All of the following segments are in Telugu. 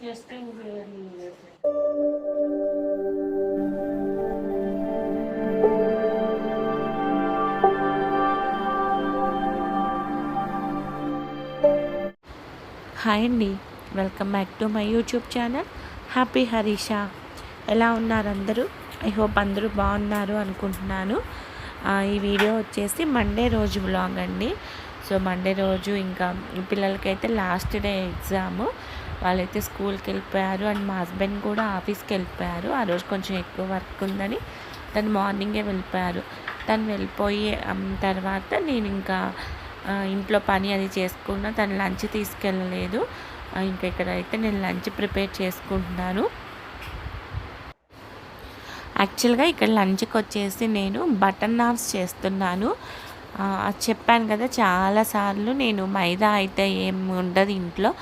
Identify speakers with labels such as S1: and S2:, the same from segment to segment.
S1: హాయ్ అండి, welcome back to my YouTube channel happy Harisha. ఎలా ఉన్నారు అందరూ? ఐ హోప్ అందరూ బాగున్నారు అనుకుంటున్నాను. ఈ వీడియో వచ్చేసి మండే రోజు వ్లాగ్ అండి. సో మండే రోజు ఇంకా పిల్లలకైతే లాస్ట్ డే ఎగ్జామ్. వాళ్ళైతే స్కూల్కి వెళ్ళిపోయారు అండ్ మా హస్బెండ్ కూడా ఆఫీస్కి వెళ్ళిపోయారు. ఆ రోజు కొంచెం ఎక్కువ వర్క్ ఉందని తను మార్నింగే వెళ్ళిపోయారు. తను వెళ్ళిపోయి తర్వాత నేను ఇంకా ఇంట్లో పని అది చేసుకున్నా. తను లంచ్ తీసుకెళ్ళలేదు. ఇంకా ఇక్కడైతే నేను లంచ్ ప్రిపేర్ చేసుకుంటున్నాను. యాక్చువల్గా ఇక్కడ లంచ్కి వచ్చేసి నేను బటర్ నాన్స్ చేస్తున్నాను. అది చెప్పాను కదా, చాలాసార్లు నేను మైదా అయితే ఏం ఉండదు ఇంట్లో,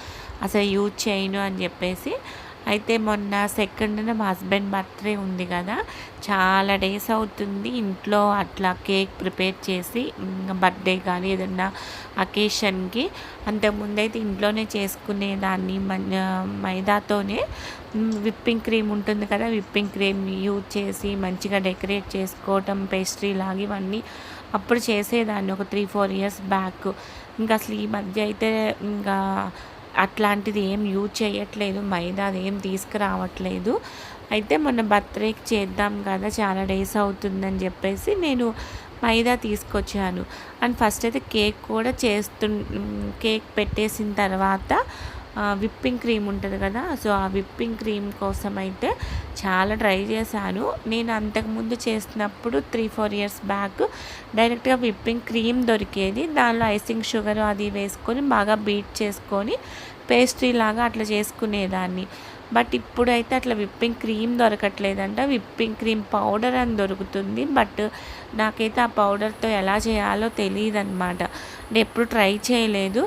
S1: అసలు యూజ్ చేయను అని చెప్పేసి. అయితే మొన్న సెకండ్న మా హస్బెండ్ బర్త్డే ఉంది కదా, చాలా డేస్ అవుతుంది ఇంట్లో అట్లా కేక్ ప్రిపేర్ చేసి, బర్త్డే కానీ ఏదన్నా అకేషన్కి. అంతకుముందైతే ఇంట్లోనే చేసుకునేదాన్ని మైదాతోనే. విప్పింగ్ క్రీమ్ ఉంటుంది కదా, విప్పింగ్ క్రీమ్ యూజ్ చేసి మంచిగా డెకరేట్ చేసుకోవటం, పేస్ట్రీ లాగా ఇవన్నీ అప్పుడు చేసేదాన్ని ఒక 3-4 ఇయర్స్ బ్యాక్. ఇంకా అసలు ఈ మధ్య అయితే ఇంకా అట్లాంటిది ఏం యూజ్ చేయట్లేదు, మైదా అది ఏం తీసుకురావట్లేదు. అయితే మొన్న బర్త్డేకి చేద్దాం కదా, చాలా డేస్ అవుతుందని చెప్పేసి నేను మైదా తీసుకొచ్చాను. అండ్ ఫస్ట్ అయితే కేక్ కూడా కేక్ పెట్టేసిన తర్వాత విప్పింగ్ క్రీమ్ ఉంటుంది కదా, సో ఆ విప్పింగ్ క్రీమ్ కోసం అయితే చాలా ట్రై చేశాను. నేను అంతకుముందు చేసినప్పుడు 3-4 ఇయర్స్ బ్యాక్ డైరెక్ట్గా విప్పింగ్ క్రీమ్ దొరికేది, దానిలో ఐసింగ్ షుగర్ అది వేసుకొని బాగా బీట్ చేసుకొని పేస్ట్రీ లాగా అట్లా చేసుకునేదాన్ని. బట్ ఇప్పుడైతే అట్లా విప్పింగ్ క్రీమ్ దొరకట్లేదంట, విప్పింగ్ క్రీమ్ పౌడర్ అని దొరుకుతుంది. బట్ నాకైతే ఆ పౌడర్తో ఎలా చేయాలో తెలియదు అనమాట. నేను ఎప్పుడు ట్రై చేయలేదు.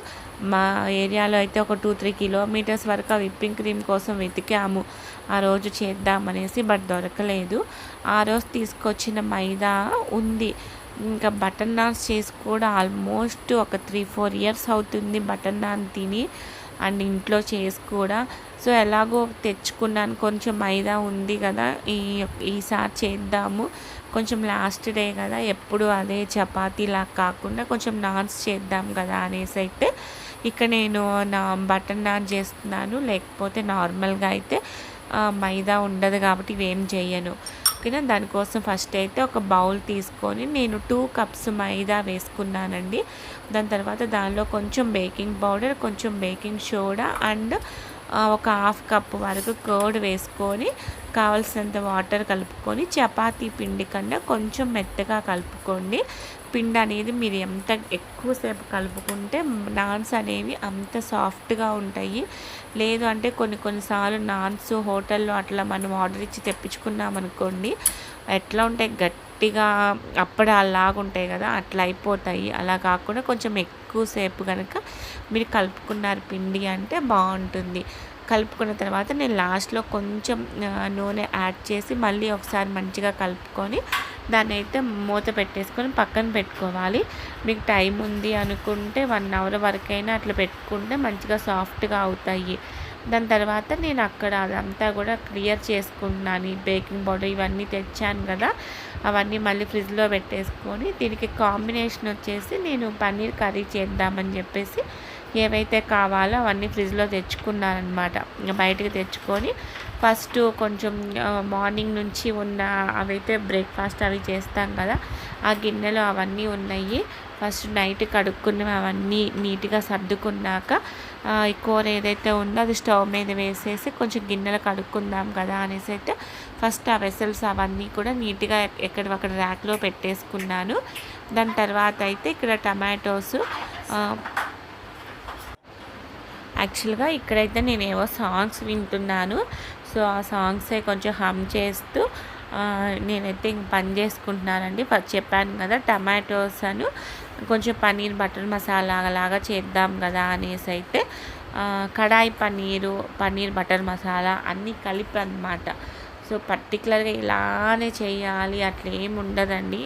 S1: మా ఏరియాలో అయితే ఒక 2-3 కిలోమీటర్స్ వరకు ఆ విప్పింగ్ క్రీమ్ కోసం వెతికాము ఆ రోజు చేద్దామనేసి, బట్ దొరకలేదు. ఆ రోజు తీసుకొచ్చిన మైదా ఉంది. ఇంకా బటర్ నాన్స్ చేసి కూడా ఆల్మోస్ట్ ఒక 3-4 ఇయర్స్ అవుతుంది బటర్ నాన్ తిని అండ్ ఇంట్లో చేసి కూడా. సో ఎలాగో తెచ్చుకున్నాను, కొంచెం మైదా ఉంది కదా, ఈసారి చేద్దాము, కొంచెం లాస్ట్ డే కదా, ఎప్పుడు అదే చపాతీలా కాకుండా కొంచెం నాన్స్ చేద్దాం కదా అనేసి అయితే ఇక్కడ నేను బటర్ నాన్ చేస్తున్నాను. లేకపోతే నార్మల్గా అయితే మైదా ఉండదు కాబట్టి ఇవేం చేయను. ఓకేనా, దానికోసం ఫస్ట్ అయితే ఒక బౌల్ తీసుకొని నేను 2 కప్స్ మైదా వేసుకున్నానండి. దాని తర్వాత దానిలో కొంచెం బేకింగ్ పౌడర్, కొంచెం బేకింగ్ సోడా అండ్ ఒక 1/2 కప్ వరకు కర్డ్ వేసుకొని కావలసినంత వాటర్ కలుపుకొని, చపాతీ పిండి కన్నా కొంచెం మెత్తగా కలుపుకోండి. పిండి అనేది మీరు ఎంత ఎక్కువసేపు కలుపుకుంటే నాన్స్ అనేవి అంత సాఫ్ట్గా ఉంటాయి. లేదు అంటే కొన్నిసార్లు నాన్స్ హోటల్లో అట్లా మనం ఆర్డర్ ఇచ్చి తెప్పించుకున్నాం అనుకోండి, ఎట్లా ఉంటాయి, గట్టిగా అప్పడాలాగా ఉంటాయి కదా, అట్లా అయిపోతాయి. అలా కాకుండా కొంచెం ఎక్కువసేపు కనుక మీరు కలుపుకున్నారు పిండి అంటే బాగుంటుంది. కలుపుకున్న తర్వాత నేను లాస్ట్లో కొంచెం నూనె యాడ్ చేసి మళ్ళీ ఒకసారి మంచిగా కలుపుకొని దాన్ని అయితే మూత పెట్టేసుకొని పక్కన పెట్టుకోవాలి. మీకు టైం ఉంది అనుకుంటే 1 అవర్ వరకైనా అట్లా పెట్టుకుంటే మంచిగా సాఫ్ట్గా అవుతాయి. దాని తర్వాత నేను అక్కడ అదంతా కూడా క్లియర్ చేసుకుంటున్నాను. ఈ బేకింగ్ పౌడర్ ఇవన్నీ తెచ్చాను కదా, అవన్నీ మళ్ళీ ఫ్రిడ్జ్లో పెట్టేసుకొని దీనికి కాంబినేషన్ వచ్చేసి నేను పన్నీర్ కర్రీ చేద్దామని చెప్పేసి ఏవైతే కావాలో అవన్నీ ఫ్రిడ్జ్లో తెచ్చుకున్నానమాట. బయటకు తెచ్చుకొని ఫస్ట్ కొంచెం మార్నింగ్ నుంచి ఉన్న అవైతే బ్రేక్ఫాస్ట్ అవి చేస్తాం కదా, ఆ గిన్నెలో అవన్నీ ఉన్నాయి. ఫస్ట్ నైట్ కడుక్కున్నవి అవన్నీ నీట్గా సర్దుకున్నాక ఈ కూర ఏదైతే ఉందో అది స్టవ్ మీద వేసేసి కొంచెం గిన్నెలు కడుక్కుందాం కదా అనేసి అయితే ఫస్ట్ ఆ వెసల్స్ అవన్నీ కూడా నీట్గా ఎక్కడొక్కడ ర్యాక్లో పెట్టేసుకున్నాను. దాని తర్వాత అయితే ఇక్కడ టమాటోస్, యాక్చువల్గా ఇక్కడైతే నేను ఏవో సాంగ్స్ వింటున్నాను. సో ఆ సాంగ్సే కొంచెం హమ్ చేస్తూ నేనైతే ఇంక పని చేసుకుంటున్నానండి. ఫస్ట్ చెప్పాను కదా, టమాటోస్ అను కొంచెం పన్నీర్ బటర్ మసాలా లాగా చేద్దాం కదా అనేసి అయితే కడాయి పన్నీర్ బటర్ మసాలా అన్నీ కలిపి అన్నమాట. సో పర్టికులర్గా ఇలానే చేయాలి అట్లా ఏమి ఉండదండి.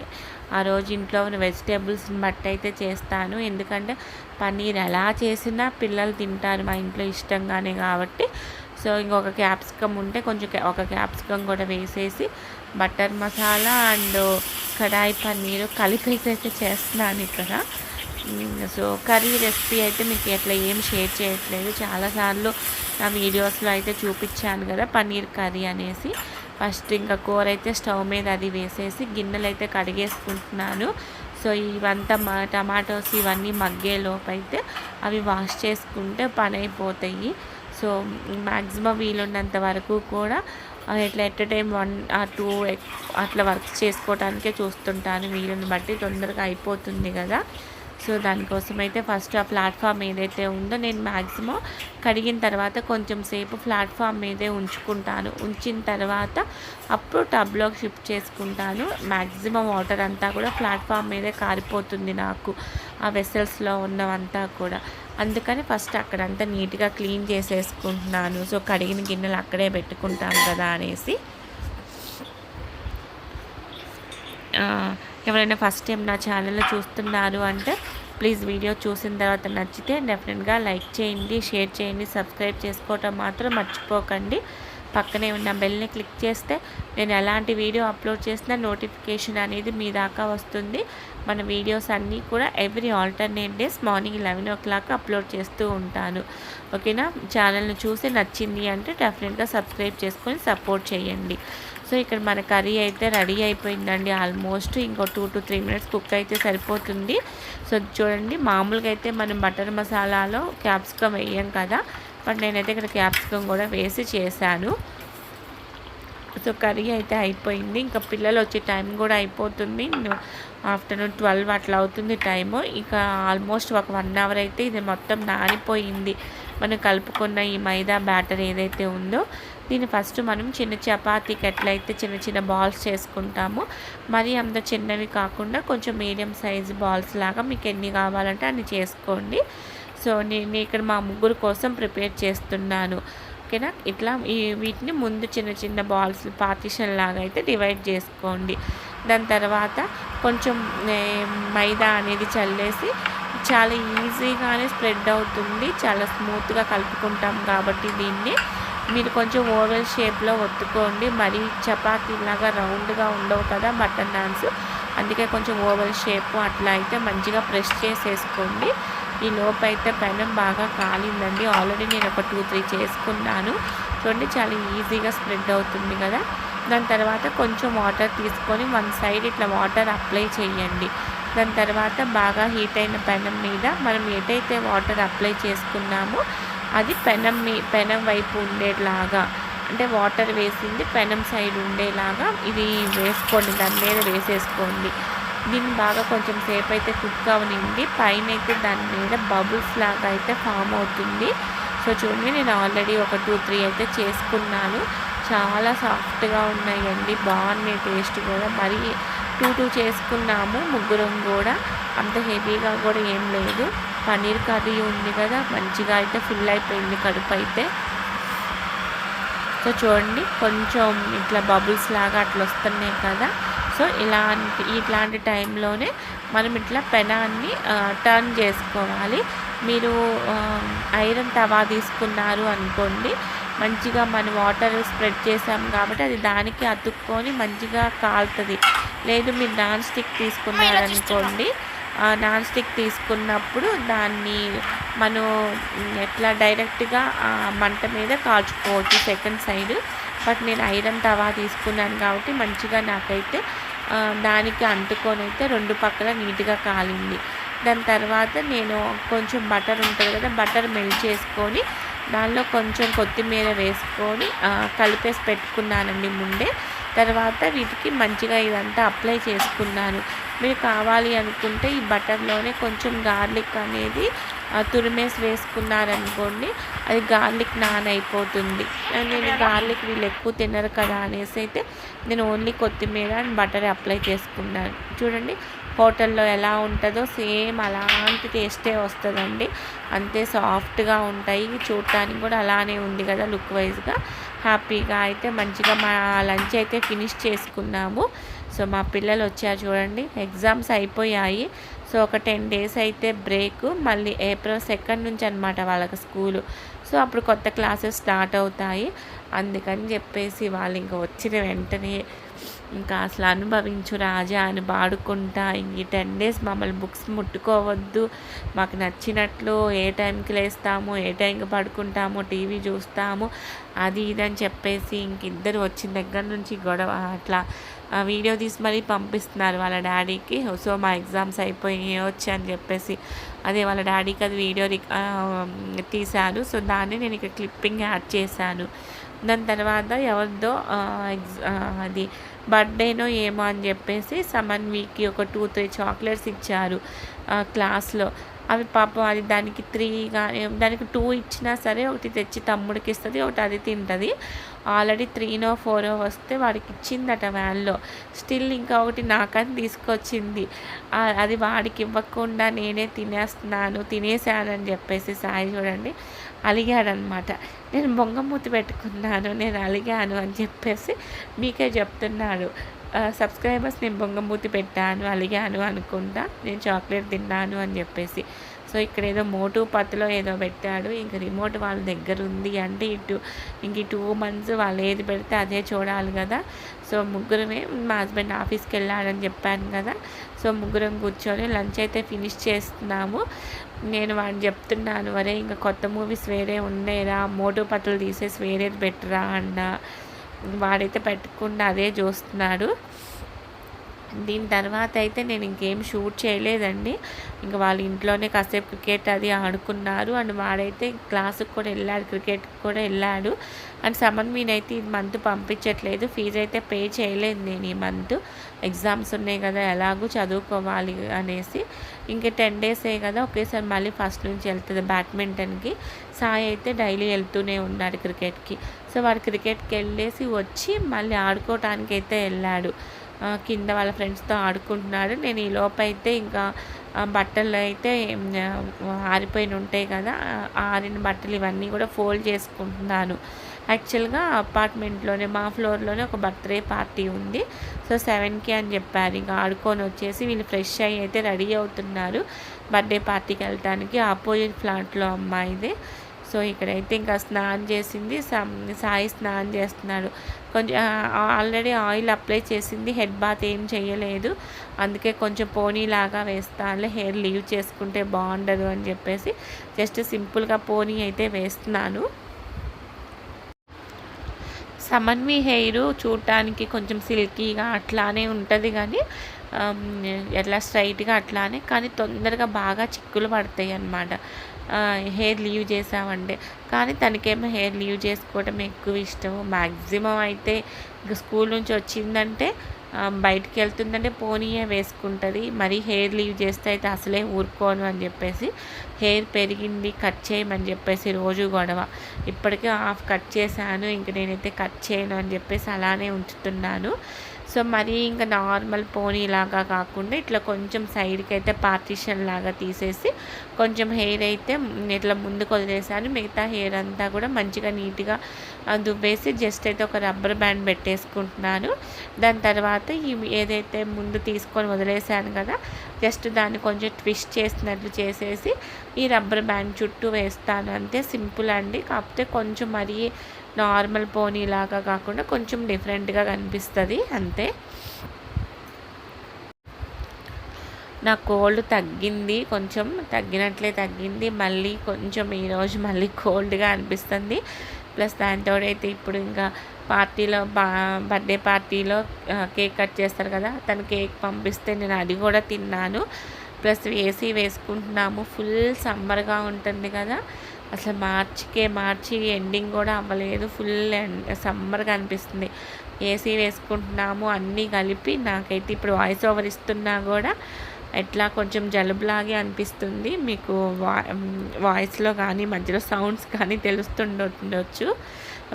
S1: ఆ రోజు ఇంట్లో ఉన్న వెజిటేబుల్స్ని బట్టి అయితే చేస్తాను. ఎందుకంటే పన్నీర్ ఎలా చేసినా పిల్లలు తింటారు మా ఇంట్లో ఇష్టంగానే కాబట్టి. సో ఇంకొక క్యాప్సికమ్ ఉంటే కొంచెం ఒక క్యాప్సికమ్ కూడా వేసేసి బటర్ మసాలా అండ్ కడాయి పన్నీరు కలిపేసి చేస్తున్నాను ఇక్కడ. సో కర్రీ రెసిపీ అయితే మీకు అట్లా ఏం షేర్ చేయట్లేదు. చాలాసార్లు నా వీడియోస్లో అయితే చూపించాను కదా పన్నీర్ కర్రీ అనేసి. ఫస్ట్ ఇంకా కూర అయితే స్టవ్ మీద అది వేసేసి గిన్నెలు అయితే కడిగేసుకుంటున్నాను. సో ఇవంతా టమాటోస్ ఇవన్నీ మగ్గేలోపు అయితే అవి వాష్ చేసుకుంటే పని అయిపోతాయి. సో మ్యాక్సిమం వీలున్నంత వరకు కూడా ఇట్లా ఎట్ టైం 1 or 2 అట్లా వర్క్ చేసుకోవడానికే చూస్తుంటాను. వీలుని బట్టి తొందరగా అయిపోతుంది కదా. సో దానికోసం అయితే ఫస్ట్ ఆ ప్లాట్ఫామ్ ఏదైతే ఉందో నేను మ్యాక్సిమం కడిగిన తర్వాత కొంచెం సేపు ప్లాట్ఫామ్ మీదే ఉంచుకుంటాను. ఉంచిన తర్వాత అప్పుడు టబ్లోకి షిఫ్ట్ చేసుకుంటాను. మ్యాక్సిమం వాటర్ అంతా కూడా ప్లాట్ఫామ్ మీదే కారిపోతుంది నాకు, ఆ వెసల్స్లో ఉన్నవంతా కూడా. అందుకని ఫస్ట్ అక్కడంతా నీట్గా క్లీన్ చేసేసుకుంటున్నాను. సో కడిగిన గిన్నెలు అక్కడే పెట్టుకుంటాను కదా అనేసి. ఎవరైనా ఫస్ట్ టైం నా ఛానల్లో చూస్తున్నారు అంటే ప్లీజ్ వీడియో చూసిన తర్వాత నచ్చితే డెఫినెట్గా లైక్ చేయండి, షేర్ చేయండి, సబ్స్క్రైబ్ చేసుకోవటం మాత్రం మర్చిపోకండి. పక్కనే ఉన్న బెల్ని క్లిక్ చేస్తే నేను ఎలాంటి వీడియో అప్లోడ్ చేసినా నోటిఫికేషన్ అనేది మీ దాకా వస్తుంది. మన వీడియోస్ అన్నీ కూడా every alternate days morning 11 o'clock upload చేస్తూ ఉంటాను. ఓకేనా? ఛానల్ని చూసి నచ్చింది అంటే డెఫినెట్గా సబ్స్క్రైబ్ చేసుకొని సపోర్ట్ చేయండి. సో ఇక్కడ మన కర్రీ అయితే రెడీ అయిపోయిందండి. ఆల్మోస్ట్ ఇంకో 2 to 3 minutes కుక్ అయితే సరిపోతుంది. సో చూడండి, మామూలుగా అయితే మనం బటర్ మసాలాలో క్యాప్సికమ్ వేయం కదా, బట్ నేనైతే ఇక్కడ క్యాప్సికమ్ కూడా వేసి చేశాను. సో కర్రీ అయితే అయిపోయింది. ఇంకా పిల్లలు వచ్చే టైం కూడా అయిపోతుంది. ఆఫ్టర్నూన్ 12 అట్లా అవుతుంది టైము. ఇక ఆల్మోస్ట్ ఒక 1 hour అయితే ఇది మొత్తం నానిపోయింది. మనం కలుపుకున్న ఈ మైదా బ్యాటర్ ఏదైతే ఉందో దీన్ని ఫస్ట్ మనం చిన్న చపాతీకి ఎట్లయితే చిన్న చిన్న బాల్స్ చేసుకుంటామో, మరి అంత చిన్నవి కాకుండా కొంచెం మీడియం సైజు బాల్స్ లాగా మీకు ఎన్ని కావాలంటే అన్ని చేసుకోండి. సో నేను ఇక్కడ మా ముగ్గురు కోసం ప్రిపేర్ చేస్తున్నాను. ఓకేనా? ఇట్లా వీటిని ముందు చిన్న చిన్న బాల్స్ పార్టీషన్ లాగా అయితే డివైడ్ చేసుకోండి. దాని తర్వాత కొంచెం మైదా అనేది చల్లేసి చాలా ఈజీగానే స్ప్రెడ్ అవుతుంది. చాలా స్మూత్గా కలుపుకుంటాం కాబట్టి దీన్ని మీరు కొంచెం ఓవెల్ షేప్లో ఒత్తుకోండి. మరి చపాతీలాగా రౌండ్గా ఉండవు కదా బటర్ నాన్స్, అందుకే కొంచెం ఓవెల్ షేప్ అట్లా అయితే మంచిగా ప్రెస్ చేసేసుకోండి. ఈ లోపు అయితే పెనం బాగా కాలిందండి. ఆల్రెడీ నేను ఒక 2-3 చేసుకున్నాను. చూడండి, చాలా ఈజీగా స్ప్రెడ్ అవుతుంది కదా. దాని తర్వాత కొంచెం వాటర్ తీసుకొని 1 side ఇట్లా వాటర్ అప్లై చేయండి. దాని తర్వాత బాగా హీట్ అయిన పెనం మీద మనం ఏదైతే వాటర్ అప్లై చేసుకున్నామో అది పెనం వైపు ఉండేలాగా, అంటే వాటర్ వేసింది పెనం సైడ్ ఉండేలాగా ఇది వేసుకోండి, దాని మీద వేసేసుకోండి. దీన్ని బాగా కొంచెం సేపు అయితే కుక్ అవనిండి. పైన అయితే దాని మీద బబుల్స్ లాగా అయితే ఫామ్ అవుతుంది. సో చూడండి, నేను ఆల్రెడీ ఒక 2-3 అయితే చేసుకున్నాను. చాలా సాఫ్ట్గా ఉన్నాయండి, బాగున్నాయి టేస్ట్ కూడా. మరి 2 చేసుకున్నాము ముగ్గురం కూడా, అంత హెవీగా కూడా ఏం లేదు. పన్నీర్ కర్రీ ఉంది కదా, మంచిగా అయితే ఫుల్ అయిపోయింది కడుపు అయితే. సో చూడండి, కొంచెం ఇట్లా బబుల్స్ లాగా అట్లా వస్తున్నాయి కదా. సో ఇట్లాంటి టైంలోనే మనం ఇట్లా పెనాన్ని టర్న్ చేసుకోవాలి. మీరు ఐరన్ తవా తీసుకున్నారు అనుకోండి, మంచిగా మనం వాటర్ స్ప్రెడ్ చేసాం కాబట్టి అది దానికి అతుక్కొని మంచిగా కాలుతుంది. లేదు మీరు నాన్ స్టిక్ తీసుకున్నారనుకోండి, నాన్ స్టిక్ తీసుకున్నప్పుడు దాన్ని మనం ఎట్లా డైరెక్ట్గా మంట మీద కాల్చుకోవచ్చు సెకండ్ సైడ్. బట్ నేను ఐరన్ తవా తీసుకున్నాను కాబట్టి మంచిగా నాకైతే దానికి అంటుకొని అయితే 2 పక్కల నీట్గా కాలింది. దాని తర్వాత నేను కొంచెం బటర్ ఉంటుంది కదా, బటర్ మెల్ట్ చేసుకొని దానిలో కొంచెం కొత్తిమీర వేసుకొని కలిపేసి పెట్టుకున్నానండి ముందే. తర్వాత వీటికి మంచిగా ఇదంతా అప్లై చేసుకున్నాను. మీరు కావాలి అనుకుంటే ఈ బటర్లోనే కొంచెం గార్లిక్ అనేది తురిమేసి వేసుకున్నారనుకోండి, అది గార్లిక్ నాన్ అయిపోతుంది. నేను గార్లిక్ వీళ్ళు ఎక్కువ తినరు కదా అనేసి అయితే నేను ఓన్లీ కొత్తిమీర అండ్ బటర్ అప్లై చేసుకున్నాను. చూడండి, హోటల్లో ఎలా ఉంటుందో సేమ్ అలాంటి టేస్టే వస్తుందండి. అంతే సాఫ్ట్గా ఉంటాయి. చూడటానికి కూడా అలానే ఉంది కదా లుక్ వైజ్గా. హ్యాపీగా అయితే మంచిగా మా లంచ్ అయితే ఫినిష్ చేసుకున్నాము. సో మా పిల్లలు వచ్చారు చూడండి. ఎగ్జామ్స్ అయిపోయాయి. సో ఒక 10 డేస్ అయితే బ్రేకు. మళ్ళీ ఏప్రిల్ 2 నుంచి అనమాట వాళ్ళకి స్కూలు. సో అప్పుడు కొత్త క్లాసెస్ స్టార్ట్ అవుతాయి. అందుకని చెప్పేసి వాళ్ళు ఇంకా వచ్చిన వెంటనే ఇంకా అసలు అనుభవించు రాజా అని పాడుకుంటా ఈ 10 డేస్ మమ్మల్ని బుక్స్ ముట్టుకోవద్దు, మాకు నచ్చినట్లు ఏ టైంకి లేస్తాము, ఏ టైంకి పడుకుంటాము, టీవీ చూస్తాము, అది ఇది అని చెప్పేసి ఇంక ఇద్దరు వచ్చిన దగ్గర నుంచి గొడవ. అట్లా వీడియో తీసి మరీ పంపిస్తున్నారు వాళ్ళ డాడీకి. సో మా ఎగ్జామ్స్ అయిపోయి వచ్చి అని చెప్పేసి అదే వాళ్ళ డాడీకి అది వీడియో తీశారు. సో దాన్ని నేను ఇక్కడ క్లిప్పింగ్ యాడ్ చేశాను. దాని తర్వాత ఎవరిదో అది బర్త్డేనో ఏమో అని చెప్పేసి సమన్వికి ఒక 2-3 చాక్లెట్స్ ఇచ్చారు క్లాస్లో. అవి పాపం అది దానికి 3 కానీ దానికి 2 ఇచ్చినా సరే ఒకటి తెచ్చి తమ్ముడికి ఇస్తుంది, ఒకటి అది తింటుంది. ఆల్రెడీ 3నో 4 వస్తే వాడికి ఇచ్చిందట వ్యాన్లో. స్టిల్ ఇంకా ఒకటి నాకని తీసుకొచ్చింది. అది వాడికి ఇవ్వకుండా నేనే తినేసానని చెప్పేసి సాయి చూడండి అలిగాడనమాట. నేను బొంగమూతి పెట్టుకున్నాను, నేను అలిగాను అని చెప్పేసి మీకే చెప్తున్నాడు. సబ్స్క్రైబర్స్ నేను బొంగమూతి పెట్టాను, అలిగాను అనుకుంటా, నేను చాక్లెట్ తిన్నాను అని చెప్పేసి. సో ఇక్కడ ఏదో మోటు పత్తులో ఏదో పెట్టాడు. ఇంకా రిమోట్ వాళ్ళ దగ్గర ఉంది అంటే ఇంక 2 months వాళ్ళు ఏది పెడితే అదే చూడాలి కదా. సో ముగ్గురమే, మా హస్బెండ్ ఆఫీస్కి వెళ్ళాడని చెప్పాను కదా. సో ముగ్గురం కూర్చొని లంచ్ అయితే ఫినిష్ చేస్తున్నాము. నేను వాడిని చెప్తున్నాను, వరే ఇంకా కొత్త మూవీస్ వేరే ఉన్నాయిరా, మోటు పత్తులు తీసేసి వేరేది పెట్టరా అన్న. వాడైతే పెట్టకుండా అదే చూస్తున్నాడు. దీని తర్వాత అయితే నేను ఇంకేం షూట్ చేయలేదండి. ఇంకా వాళ్ళ ఇంట్లోనే కాసేపు క్రికెట్ అది ఆడుకున్నారు. అండ్ వాడైతే క్లాసుకి కూడా వెళ్ళాడు, క్రికెట్కి కూడా వెళ్ళాడు. అండ్ సమన్వీని అయితే ఈ మంత్ పంపించట్లేదు, ఫీజు అయితే పే చేయలేదు నేను ఈ మంత్. ఎగ్జామ్స్ ఉన్నాయి కదా, ఎలాగూ చదువుకోవాలి అనేసి. ఇంకా 10 డేసే కదా, ఒకేసారి మళ్ళీ ఫస్ట్ నుంచి వెళ్తుంది బ్యాడ్మింటన్కి. సాయి అయితే డైలీ వెళ్తూనే ఉన్నాడు క్రికెట్కి. సో వాడు క్రికెట్కి వెళ్ళేసి వచ్చి మళ్ళీ ఆడుకోవటానికి అయితే వెళ్ళాడు. కింద వాళ్ళ ఫ్రెండ్స్తో ఆడుకుంటున్నాడు. నేను ఈ లోపైతే ఇంకా బట్టలు అయితే ఆరిపోయిన ఉంటాయి కదా, ఆరిన బట్టలు ఇవన్నీ కూడా ఫోల్డ్ చేసుకుంటున్నాను. యాక్చువల్గా అపార్ట్మెంట్లోనే మా ఫ్లోర్లోనే ఒక బర్త్డే పార్టీ ఉంది. సో 7కి అని చెప్పారు. ఇంకా ఆడుకొని వచ్చేసి వీళ్ళు ఫ్రెష్ అయ్యి అయితే రెడీ అవుతున్నారు బర్త్డే పార్టీకి వెళ్ళటానికి. ఆపోజిట్ ఫ్లాట్లో అమ్మాయిదే. సో ఇక్కడైతే ఇంకా స్నానం చేసింది, సాయి స్నానం చేస్తున్నాడు. కొంచెం ఆల్రెడీ ఆయిల్ అప్లై చేసింది, హెడ్ బాత్ ఏం చేయలేదు. అందుకే కొంచెం పోనీలాగా వేస్తానులే, హెయిర్ లీవ్ చేసుకుంటే బాగుండదు అని చెప్పేసి జస్ట్ సింపుల్గా పోనీ అయితే వేస్తున్నాను. సమన్వి హెయిర్ చూడటానికి కొంచెం సిల్కీగా అట్లానే ఉంటుంది కానీ ఎట్లా స్ట్రైట్గా అట్లానే, కానీ తొందరగా బాగా చిక్కులు పడతాయి అన్నమాట హెయిర్ లీవ్ చేసామంటే. కానీ తనకేమో హెయిర్ లీవ్ చేసుకోవడం ఎక్కువ ఇష్టం. మ్యాక్సిమం అయితే ఇక స్కూల్ నుంచి వచ్చిందంటే బయటికి వెళ్తుందంటే పోనీయే వేసుకుంటుంది. మరీ హెయిర్ లీవ్ చేస్తే అయితే అసలే ఊరుకోను అని చెప్పేసి హెయిర్ పెరిగింది కట్ చేయమని చెప్పేసి రోజు గొడవ. ఇప్పటికే హాఫ్ కట్ చేశాను, ఇంక నేనైతే కట్ చేయను అని చెప్పేసి అలానే ఉంచుతున్నాను. సో మరీ ఇంకా నార్మల్ పోనీ లాగా కాకుండా ఇట్లా కొంచెం సైడ్కి అయితే పార్టీషన్ లాగా తీసేసి కొంచెం హెయిర్ అయితే ఇట్లా ముందుకు వదిలేసాను. మిగతా హెయిర్ అంతా కూడా మంచిగా నీట్గా దువ్వేసి జస్ట్ అయితే ఒక రబ్బర్ బ్యాండ్ పెట్టేసుకుంటున్నాను. దాని తర్వాత ఏదైతే ముందు తీసుకొని వదిలేసాను కదా, జస్ట్ దాన్ని కొంచెం ట్విస్ట్ చేసినట్లు చేసేసి ఈ రబ్బర్ బ్యాండ్ చుట్టూ వేస్తాను. అంతే, సింపుల్ అండి. కాకపోతే కొంచెం మరీ నార్మల్ పోనీ లాగా కాకుండా కొంచెం డిఫరెంట్గా కనిపిస్తుంది అంతే. నా కోల్డ్ తగ్గింది, కొంచెం తగ్గినట్లే మళ్ళీ కొంచెం ఈరోజు మళ్ళీ కోల్డ్గా అనిపిస్తుంది. ప్లస్ దాంతో అయితే ఇప్పుడు ఇంకా పార్టీలో బర్త్డే పార్టీలో కేక్ కట్ చేస్తారు కదా, తను కేక్ పంపిస్తే నేను అది కూడా తిన్నాను. ప్లస్ ఏసీ వేసుకుంటున్నాము, ఫుల్ సమ్మర్గా ఉంటుంది కదా. అసలు మార్చి ఎండింగ్ కూడా అవ్వలేదు, ఫుల్ సమ్మర్గా అనిపిస్తుంది. ఏసీ వేసుకుంటున్నాము అన్నీ కలిపి. నాకైతే ఇప్పుడు వాయిస్ ఓవర్ ఇస్తున్నా కూడా ఎట్లా కొంచెం జలుబులాగే అనిపిస్తుంది. మీకు వాయిస్లో కానీ మధ్యలో సౌండ్స్ కానీ తెలుస్తుండొచ్చు.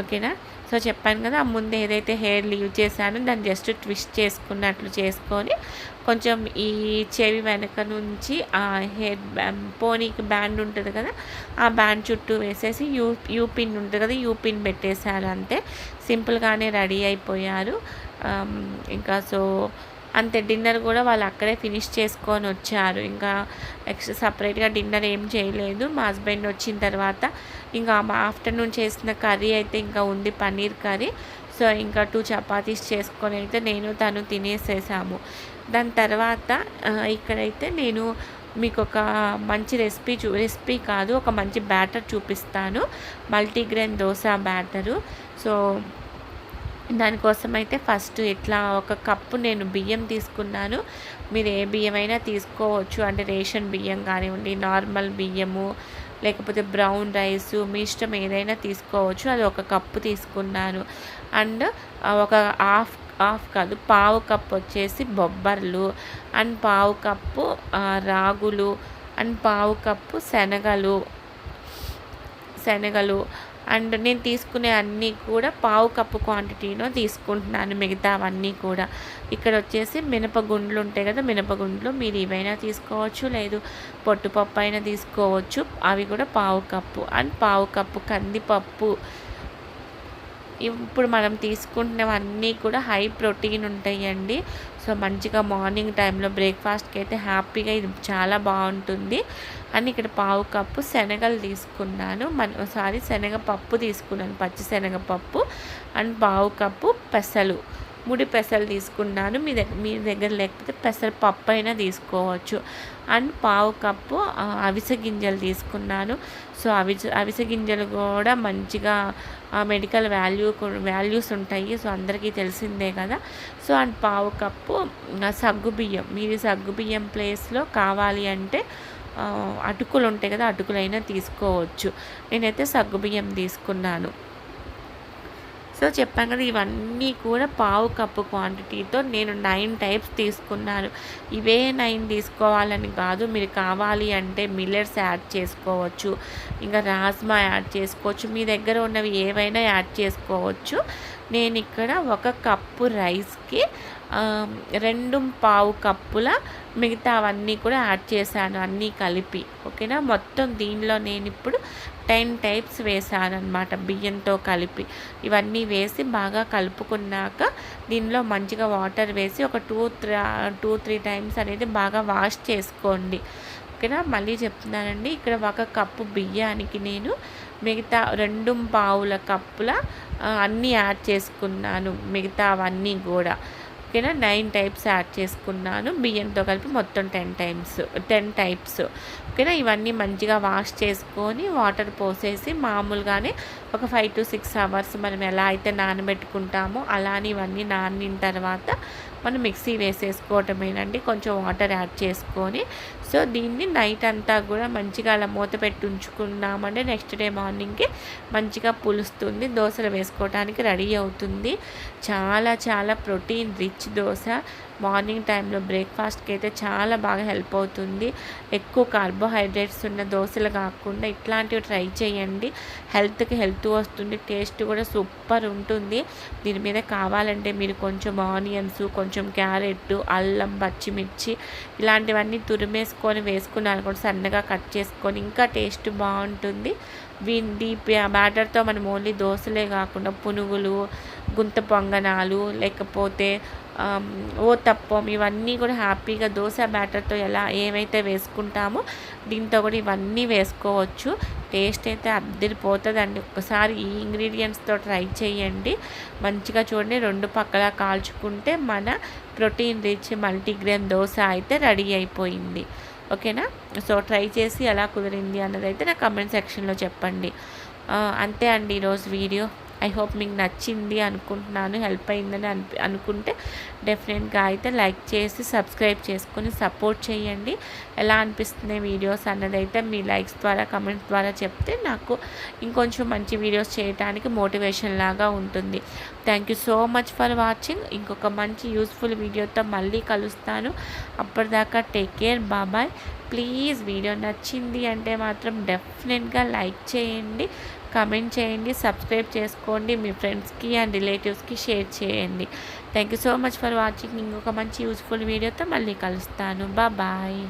S1: ఓకేనా. సో చెప్పాను కదా, ముందు ఏదైతే హెయిర్ లీవ్ చేశానో దాన్ని జస్ట్ ట్విస్ట్ చేసుకున్నట్లు చేసుకొని కొంచెం ఈ చెవి వెనక నుంచి ఆ హెయిర్ పోనీకి బ్యాండ్ ఉంటుంది కదా, ఆ బ్యాండ్ చుట్టూ వేసేసి యూ పిన్ ఉంటుంది కదా, యూ పిన్ పెట్టేశారు. అంతే, సింపుల్గానే రెడీ అయిపోయారు. ఇంకా సో అంతే. డిన్నర్ కూడా వాళ్ళు అక్కడే ఫినిష్ చేసుకొని వచ్చారు. ఇంకా ఎక్స్ట్రా సపరేట్గా డిన్నర్ ఏం చేయలేదు. మా హస్బెండ్ వచ్చిన తర్వాత ఇంకా ఆఫ్టర్నూన్ చేసిన కర్రీ అయితే ఇంకా ఉంది, పన్నీర్ కర్రీ. సో ఇంకా 2 చపాతీస్ చేసుకొని అయితే నేను తను తినేసేసాము. దాని తర్వాత ఇక్కడైతే నేను మీకు ఒక మంచి రెసిపీ కాదు, ఒక మంచి బ్యాటర్ చూపిస్తాను. Multigrain dosa batter. సో దానికోసం అయితే ఫస్ట్ ఇట్లా ఒక కప్పు నేను బియ్యం తీసుకున్నాను. మీరు ఏ బియ్యమైనా తీసుకోవచ్చు, అంటే రేషన్ బియ్యం కానివ్వండి, నార్మల్ బియ్యము, లేకపోతే బ్రౌన్ రైసు, మీ ఇష్టం ఏదైనా తీసుకోవచ్చు. అది ఒక కప్పు తీసుకున్నాను. అండ్ ఒక హాఫ్ కాదు, పావు కప్పు వచ్చేసి బొబ్బర్లు, అండ్ పావు కప్పు రాగులు, అండ్ పావు కప్పు శనగలు. అండ్ నేను తీసుకునే అన్నీ కూడా పావు కప్పు క్వాంటిటీలో తీసుకుంటున్నాను, మిగతావన్నీ కూడా. ఇక్కడ వచ్చేసి మినపగుండ్లు ఉంటాయి కదా, మినపగుండ్లు మీరు ఇవైనా తీసుకోవచ్చు, లేదు పొట్టుపప్పు అయినా తీసుకోవచ్చు. అవి కూడా పావు కప్పు. అండ్ పావు కప్పు కందిపప్పు. ఇప్పుడు మనం తీసుకుంటున్నవన్నీ కూడా హై ప్రోటీన్ ఉంటాయండి. సో మంచిగా మార్నింగ్ టైంలో బ్రేక్ఫాస్ట్కి అయితే హ్యాపీగా ఇది చాలా బాగుంటుంది. అని ఇక్కడ పావు కప్పు శనగలు తీసుకున్నాను, శనగపప్పు తీసుకున్నాను, పచ్చి శనగపప్పు. అండ్ పావు కప్పు పెసలు, ముడి పెసలు తీసుకున్నాను. మీ దగ్గర లేకపోతే పెసరపప్పు అయినా తీసుకోవచ్చు. అండ్ పావు కప్పు అవిసె గింజలు తీసుకున్నాను. సో అవిసె గింజలు కూడా మంచిగా మెడికల్ వాల్యూస్ ఉంటాయి. సో అందరికీ తెలిసిందే కదా. సో అండ్ పావు కప్పు సగ్గుబియ్యం. మీరు సగ్గుబియ్యం ప్లేస్లో కావాలి అంటే అటుకులు ఉంటాయి కదా, అటుకులైనా తీసుకోవచ్చు. నేనైతే సగ్గుబియ్యం తీసుకున్నాను. సో చెప్పాను కదా, ఇవన్నీ కూడా పావు కప్పు క్వాంటిటీతో నేను 9 టైప్స్ తీసుకున్నాను. ఇవే 9 తీసుకోవాలని కాదు, మీరు కావాలి అంటే మిల్లెట్స్ యాడ్ చేసుకోవచ్చు, ఇంకా రాజ్మా యాడ్ చేసుకోవచ్చు, మీ దగ్గర ఉన్నవి ఏవైనా యాడ్ చేసుకోవచ్చు. నేను ఇక్కడ 1 కప్పు రైస్కి 2 కప్పుల మిగతావన్నీ కూడా యాడ్ చేశాను, అన్నీ కలిపి. ఓకేనా. మొత్తం దీనిలో నేను ఇప్పుడు 10 టైప్స్ వేసాను అనమాట, బియ్యంతో కలిపి. ఇవన్నీ వేసి బాగా కలుపుకున్నాక దీనిలో మంచిగా వాటర్ వేసి ఒక 2-3 టైమ్స్ అనేది బాగా వాష్ చేసుకోండి. ఓకేనా. మళ్ళీ చెప్తున్నానండి, ఇక్కడ 1 కప్పు బియ్యానికి నేను మిగతా 2 కప్పుల అన్నీ యాడ్ చేసుకున్నాను, మిగతావన్నీ కూడా. ఓకేనా. 9 టైప్స్ యాడ్ చేసుకున్నాను, బియ్యంతో కలిపి మొత్తం 10 టైప్స్. ఓకేనా. ఇవన్నీ మంచిగా వాష్ చేసుకొని వాటర్ పోసేసి మామూలుగానే ఒక 5 to 6 అవర్స్ మనం ఎలా అయితే నానబెట్టుకుంటామో అలానే ఇవన్నీ నానిన తర్వాత మనం మిక్సీ వేసేసుకోవటమేనండి, కొంచెం వాటర్ యాడ్ చేసుకొని. సో దీన్ని నైట్ అంతా కూడా మంచిగా అలా మూత పెట్టి ఉంచుకున్నామంటే నెక్స్ట్ డే మార్నింగ్కి మంచిగా పులుస్తుంది, దోశలు వేసుకోవడానికి రెడీ అవుతుంది. చాలా చాలా ప్రోటీన్ రిచ్ దోశ. మార్నింగ్ టైంలో బ్రేక్ఫాస్ట్కి అయితే చాలా బాగా హెల్ప్ అవుతుంది. ఎక్కువ కార్బోహైడ్రేట్స్ ఉన్న దోశలు కాకుండా ఇట్లాంటివి ట్రై చేయండి. హెల్త్కి హెల్త్ వస్తుంది, టేస్ట్ కూడా సూపర్ ఉంటుంది. దీని మీద కావాలంటే మీరు కొంచెం ఆనియన్స్, కొంచెం క్యారెట్, అల్లం, పచ్చిమిర్చి ఇలాంటివన్నీ తురిమేసుకొని వేసుకున్నాను కూడా, సన్నగా కట్ చేసుకొని ఇంకా టేస్ట్ బాగుంటుంది. ఈ బ్యాటర్తో మనం ఓన్లీ దోశలే కాకుండా పునుగులు, గుంత పొంగనాలు, లేకపోతే ఓతప్పం ఇవన్నీ కూడా హ్యాపీగా దోశ బ్యాటర్తో ఏమైతే వేసుకుంటామో దీంతో కూడా ఇవన్నీ వేసుకోవచ్చు. టేస్ట్ అయితే అద్దరిపోతుందండి. ఒక్కసారి ఈ ఇంగ్రీడియంట్స్తో ట్రై చేయండి. మంచిగా చూడండి, 2 పక్కలా కాల్చుకుంటే మన ప్రోటీన్ రిచ్ మల్టీగ్రెయిన్ దోశ అయితే రెడీ అయిపోయింది. ఓకేనా. సో ట్రై చేసి ఎలా కుదిరింది అన్నది అయితే నా కమెంట్ సెక్షన్లో చెప్పండి. అంతే అండి ఈరోజు వీడియో. ఐ హోప్ మీకు నచ్చింది అనుకుంటున్నాను, హెల్ప్ అయిందని అనుకుంటే డెఫినెట్గా అయితే లైక్ చేసి సబ్స్క్రైబ్ చేసుకొని సపోర్ట్ చేయండి. ఎలా అనిపిస్తున్నాయి వీడియోస్ అన్నది అయితే మీ లైక్స్ ద్వారా, కమెంట్స్ ద్వారా చెప్తే నాకు ఇంకొంచెం మంచి వీడియోస్ చేయడానికి మోటివేషన్ లాగా ఉంటుంది. Thank you so much for watching. ఇంకొక మంచి యూస్ఫుల్ వీడియోతో మళ్ళీ కలుస్తాను. అప్పటిదాకా take care, bye. Please video నచ్చింది అంటే మాత్రం డెఫినెట్గా లైక్ చేయండి, కమెంట్ చేయండి, సబ్స్క్రైబ్ చేసుకోండి, మీ ఫ్రెండ్స్కి అండ్ రిలేటివ్స్కి షేర్ చేయండి. Thank you so much for watching. ఇంకొక మంచి యూస్ఫుల్ వీడియోతో మళ్ళీ కలుస్తాను. బాయ్.